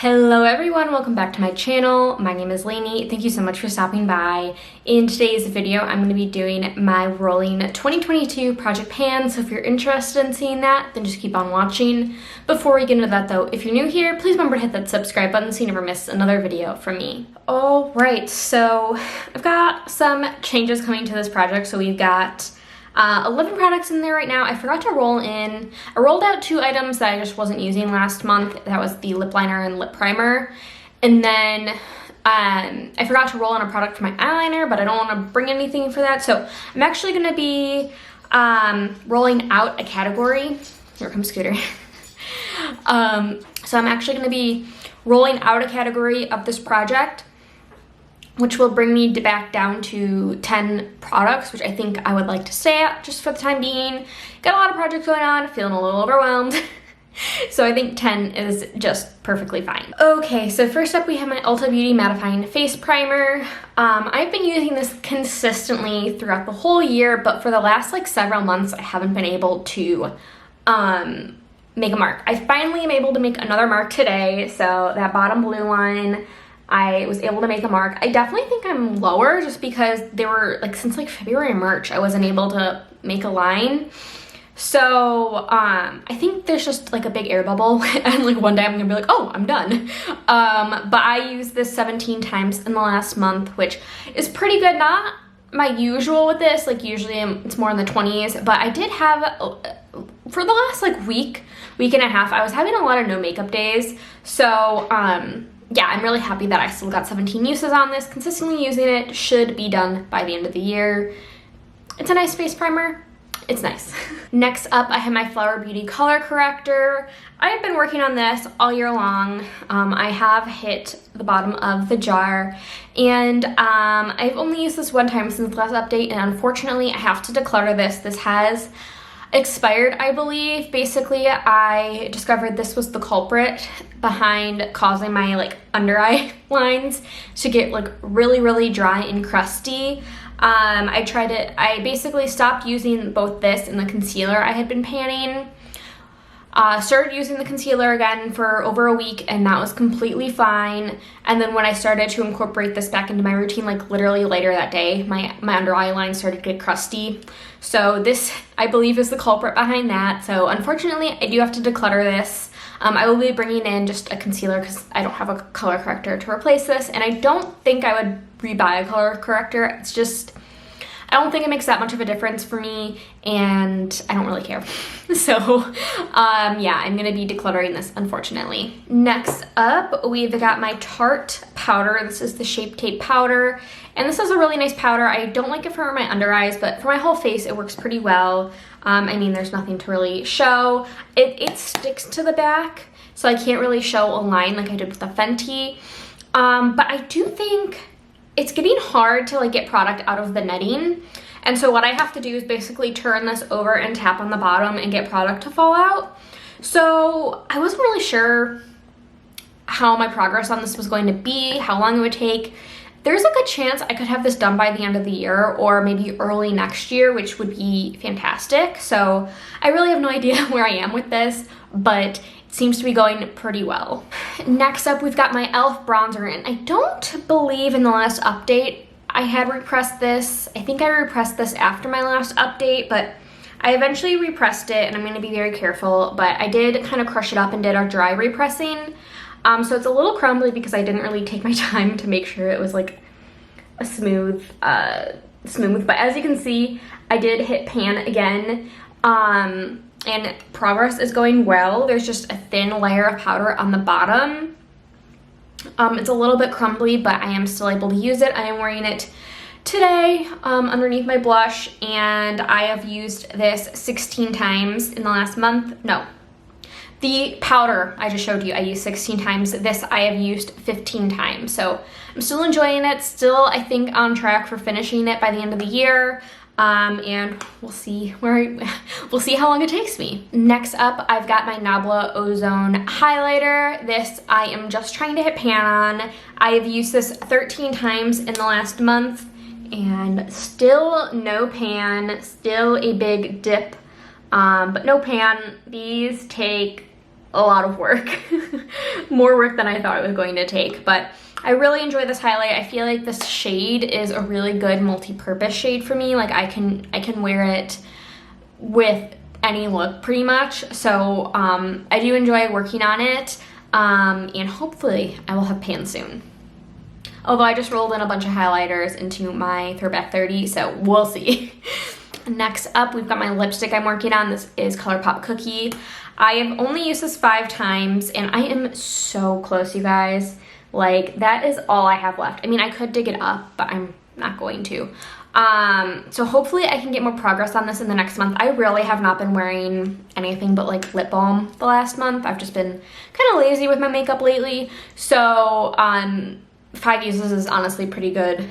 Hello everyone, welcome back to my channel. My name is Lainey. Thank you so much for stopping by. In today's video, I'm going to be doing my rolling 2022 project pan, so if you're interested in seeing that, then just keep on watching. Before we get into that though, if you're new here, please remember to hit that subscribe button so you never miss another video from me. Alright, so I've got some changes coming to this project. So we've got 11 products in there right now. I forgot to roll in. I rolled out 2 items that I just wasn't using last month. That was the lip liner and lip primer. And then I forgot to roll in a product for my eyeliner, but I don't want to bring anything for that. So I'm actually going to be rolling out a category. Here comes Scooter. So I'm actually going to be rolling out a category of this project, which will bring me back down to 10 products, which I think I would like to stay at just for the time being. Got a lot of projects going on, feeling a little overwhelmed. So I think 10 is just perfectly fine. Okay, so first up we have my Ulta Beauty Mattifying Face Primer. I've been using this consistently throughout the whole year, but for the last several months I haven't been able to make a mark. I finally am able to make another mark today, so that bottom blue line, I was able to make a mark. I definitely think I'm lower just because they were since February and March I wasn't able to make a line. So I think there's just a big air bubble and one day I'm gonna be like, oh, I'm done. But I used this 17 times in the last month, which is pretty good. Not my usual with this, usually it's more in the 20s, but I did have for the last week and a half I was having a lot of no makeup days. So yeah, I'm really happy that I still got 17 uses on this. Consistently using it, should be done by the end of the year. It's a nice face primer. It's nice. Next up, I have my Flower Beauty Color Corrector. I have been working on this all year long. I have hit the bottom of the jar, and I've only used this one time since the last update, and unfortunately I have to declutter this. This has expired, I believe. Basically, I discovered this was the culprit behind causing my under eye lines to get really dry and crusty. I basically stopped using both this and the concealer I had been panning. Started using the concealer again for over a week, and that was completely fine. And then when I started to incorporate this back into my routine, literally later that day, my under eye line started to get crusty. So this, I believe, is the culprit behind that. So unfortunately, I do have to declutter this. I will be bringing in just a concealer because I don't have a color corrector to replace this, and I don't think I would rebuy a color corrector. It's just, I don't think it makes that much of a difference for me, and I don't really care. So yeah, I'm gonna be decluttering this, unfortunately. Next up, we've got my Tarte powder. This is the Shape Tape powder, and this is a really nice powder. I don't like it for my under eyes, but for my whole face it works pretty well. I mean, there's nothing to really show. It sticks to the back, so I can't really show a line like I did with the Fenty. But I do think it's getting hard to get product out of the netting. And so what I have to do is basically turn this over and tap on the bottom and get product to fall out. So I wasn't really sure how my progress on this was going to be, how long it would take. There's a good chance I could have this done by the end of the year or maybe early next year, which would be fantastic. So I really have no idea where I am with this, but it seems to be going pretty well. Next up, we've got my e.l.f. bronzer, and I don't believe in the last update I had repressed this. I think I repressed this after my last update, but I eventually repressed it, and I'm going to be very careful, but I did kind of crush it up and did a dry repressing. So it's a little crumbly because I didn't really take my time to make sure it was a smooth, but as you can see, I did hit pan again, and progress is going well. There's just a thin layer of powder on the bottom. It's a little bit crumbly, but I am still able to use it. I am wearing it today underneath my blush, and I have used this 16 times in the last month. No. The powder I just showed you, I used 16 times. This I have used 15 times. So I'm still enjoying it. Still, I think, on track for finishing it by the end of the year. And we'll see how long it takes me. Next up, I've got my Nabla Ozone highlighter. This I am just trying to hit pan on. I have used this 13 times in the last month, and still no pan, still a big dip, but no pan. These take a lot of work. More work than I thought it was going to take, but I really enjoy this highlight. I feel like this shade is a really good multi-purpose shade for me. Like I can wear it with any look pretty much. So I do enjoy working on it, and hopefully I will have pan soon. Although I just rolled in a bunch of highlighters into my Throwback 30, so we'll see. Next up, we've got my lipstick I'm working on. This is ColourPop Cookie. I have only used this 5 times, and I am so close, you guys. Like, that is all I have left. I mean, I could dig it up, but I'm not going to. So hopefully I can get more progress on this in the next month. I really have not been wearing anything but like lip balm the last month. I've just been kind of lazy with my makeup lately. So 5 uses is honestly pretty good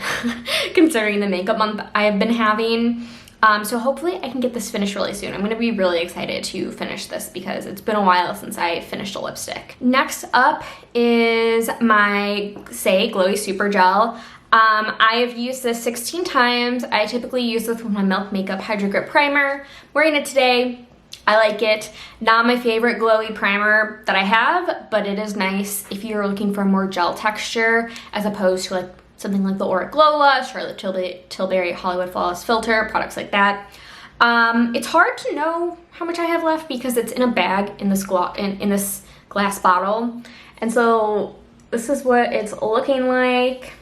considering the makeup month I have been having. So hopefully I can get this finished really soon. I'm going to be really excited to finish this because it's been a while since I finished a lipstick. Next up is my Glowy Super Gel. I have used this 16 times. I typically use this with my Milk Makeup Hydro Grip Primer. I'm wearing it today. I like it. Not my favorite glowy primer that I have, but it is nice if you're looking for more gel texture as opposed to like something like the Aura Glow Lush, Charlotte Tilbury Hollywood Flawless Filter, products like that. It's hard to know how much I have left because it's in a bag in this glass bottle. And so this is what it's looking like.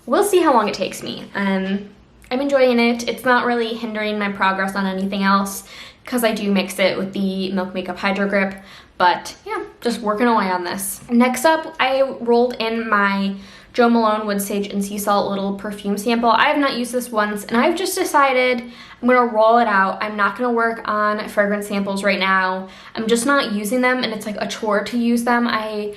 We'll see how long it takes me. I'm enjoying it. It's not really hindering my progress on anything else because I do mix it with the Milk Makeup Hydro Grip. But yeah, just working away on this. Next up, I rolled in my Jo Malone Wood Sage and Sea Salt little perfume sample. I have not used this once, and I've just decided I'm gonna roll it out. I'm not gonna work on fragrance samples right now. I'm just not using them, and it's like a chore to use them. I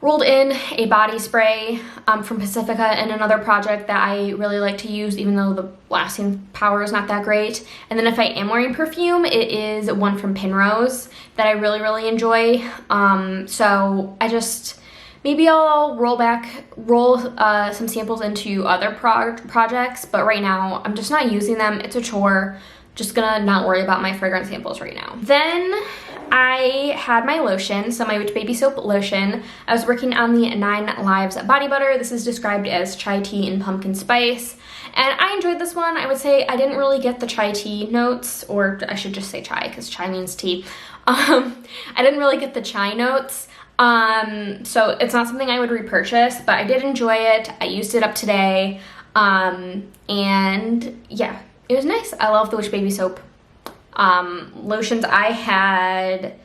rolled in a body spray from Pacifica in another project that I really like to use, even though the lasting power is not that great. And then if I am wearing perfume, it is one from Penrose that I really, really enjoy. So maybe I'll roll some samples into other projects, but right now I'm just not using them. It's a chore. Just gonna not worry about my fragrance samples right now. Then I had my lotion, so my Witch Baby Soap lotion. I was working on the 9 Lives Body Butter. This is described as chai tea and pumpkin spice. And I enjoyed this one. I would say I didn't really get the chai tea notes, or I should just say chai because chai means tea. I didn't really get the chai notes. So it's not something I would repurchase, but I did enjoy it. I used it up today. And yeah, it was nice. I love the Witch Baby Soap lotions. I had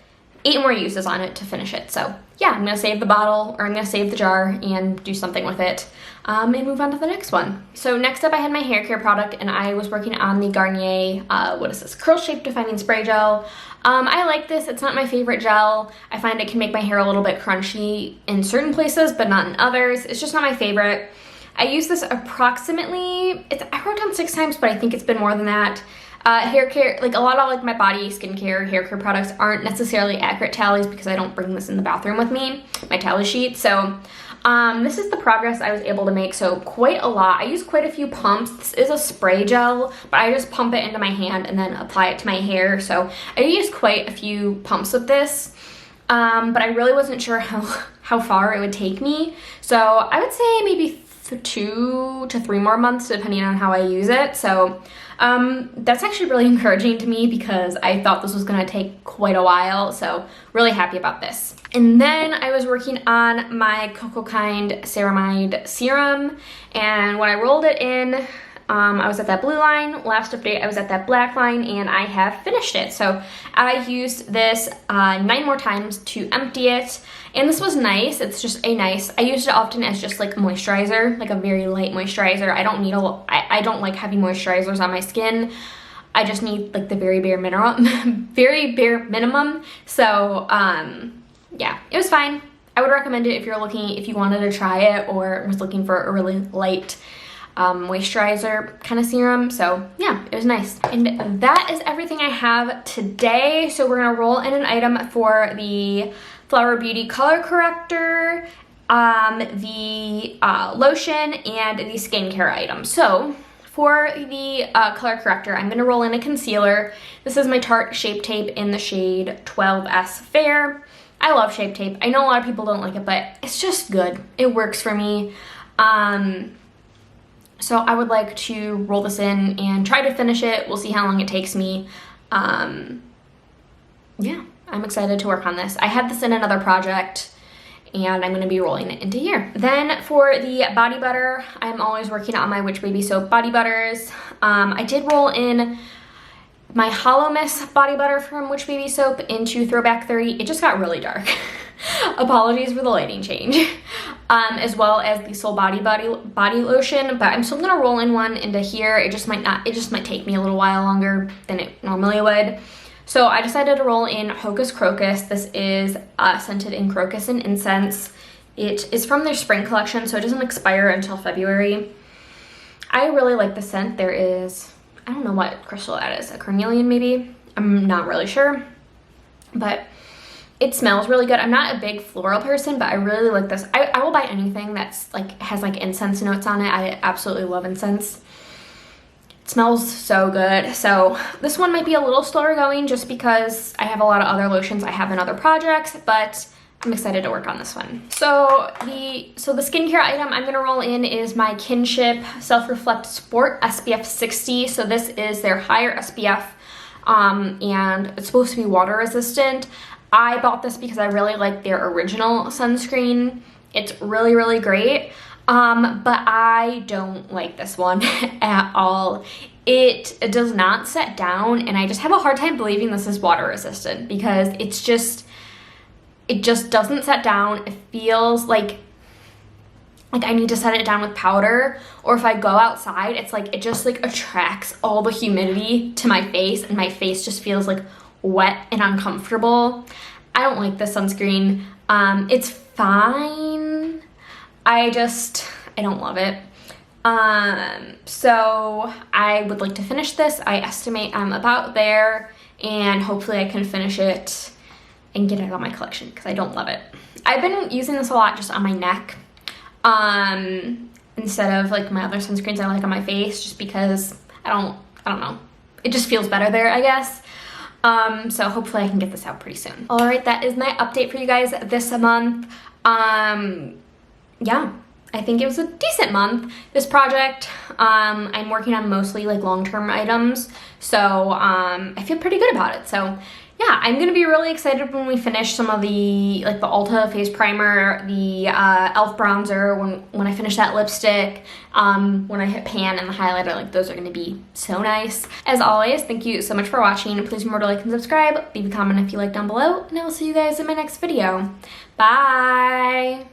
8 more uses on it to finish it. So yeah, I'm gonna save the bottle, or I'm gonna save the jar and do something with it, and move on to the next one. So next up I had my hair care product, and I was working on the Garnier, what is this? Curl Shape Defining Spray Gel. I like this. It's not my favorite gel. I find it can make my hair a little bit crunchy in certain places, but not in others. It's just not my favorite. I use this approximately, I wrote down 6 times, but I think it's been more than that. Hair care, like a lot of like my body, skincare, hair care products aren't necessarily accurate tallies because I don't bring this in the bathroom with me, my tally sheet. So this is the progress I was able to make. So quite a lot. I use quite a few pumps. This is a spray gel, but I just pump it into my hand and then apply it to my hair. So I used quite a few pumps of this, but I really wasn't sure how far it would take me. So I would say maybe 2 to 3 more months depending on how I use it. So that's actually really encouraging to me because I thought this was gonna take quite a while, so really happy about this. And then I was working on my Cocoa Kind Ceramide Serum, and when I rolled it in, I was at that blue line. Last update, I was at that black line, and I have finished it. So I used this 9 more times to empty it, and this was nice. It's just I used it often as just like moisturizer, like a very light moisturizer. I don't need I don't like heavy moisturizers on my skin. I just need like the very bare minimum, very bare minimum. So yeah, it was fine. I would recommend it if you wanted to try it or was looking for a really light moisturizer kind of serum. So yeah, it was nice. And that is everything I have today. So we're gonna roll in an item for the Flower Beauty color corrector, the lotion, and the skincare item. So for the color corrector, I'm gonna roll in a concealer. This is my Tarte Shape Tape in the shade 12S Fair. I love Shape Tape. I know a lot of people don't like it, but it's just good. It works for me. So I would like to roll this in and try to finish it. We'll see how long it takes me. Yeah, I'm excited to work on this. I had this in another project and I'm going to be rolling it into here. Then for the body butter, I'm always working on my Witch Baby Soap body butters. I did roll in my Hollow Mist body butter from Witch Baby Soap into Throwback 30. It just got really dark. Apologies for the lighting change. As well as the Soul body lotion, but I'm still gonna roll in one into here. It just might take me a little while longer than it normally would. So I decided to roll in Hocus Crocus. This is scented in crocus and incense. It is from their spring collection, so it doesn't expire until February. I really like the scent. There is, I don't know what crystal that is, a carnelian maybe? I'm not really sure, but it smells really good. I'm not a big floral person, but I really like this. I will buy anything that's like has like incense notes on it. I absolutely love incense. It smells so good. So this one might be a little slower going just because I have a lot of other lotions I have in other projects, but I'm excited to work on this one. So the skincare item I'm gonna roll in is my Kinship Self-Reflect Sport SPF 60. So this is their higher SPF, and it's supposed to be water resistant. I bought this because I really like their original sunscreen. It's really, really great. But I don't like this one at all. It does not set down, and I just have a hard time believing this is water resistant because it just doesn't set down. It feels like I need to set it down with powder, or if I go outside, it's like it just like attracts all the humidity to my face, and my face just feels like wet and uncomfortable. I don't like this sunscreen. It's fine. I don't love it. So I would like to finish this. I estimate I'm about there, and hopefully I can finish it and get it on my collection because I don't love it. I've been using this a lot just on my neck, instead of like my other sunscreens I like on my face, just because I don't know. It just feels better there, I guess. So hopefully I can get this out pretty soon. All right, that is my update for you guys this month. Yeah, I think it was a decent month. This project, I'm working on mostly like long-term items, so I feel pretty good about it. So yeah, I'm gonna be really excited when we finish some of the like the Ulta face primer, the e.l.f. bronzer, when I finish that lipstick, when I hit pan and the highlighter. Like those are gonna be so nice. As always, thank you so much for watching. Please remember to like and subscribe. Leave a comment if you like down below, and I will see you guys in my next video. Bye.